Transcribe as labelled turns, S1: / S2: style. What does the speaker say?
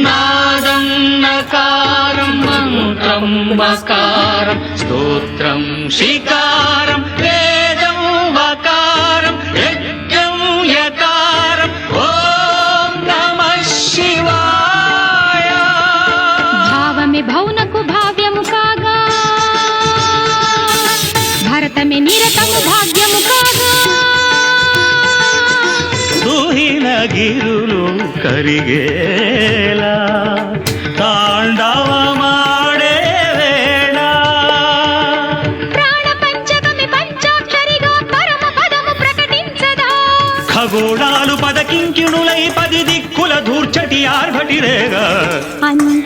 S1: నాదం నకారం మంత్రం మకారం స్తోత్రం శికారం వేదం వకారం యజ్ఞం యకారం ఓం నమః శివాయ.
S2: భావమే భౌనకు భావ్యము కాగా భరతమే నిరతము భాగ్యము కాగా
S1: దుహిన గిరులు కరిగేలా తాండవమాడే వేళ
S2: ప్రాణ పంచకమి పంచాక్షరిగా పరమ పదము ప్రకటించదా
S1: ఖగోళాలు పదకింకిణులై 10 దిక్కుల ధూర్చటి ఆర్భటిరేగా
S2: అంద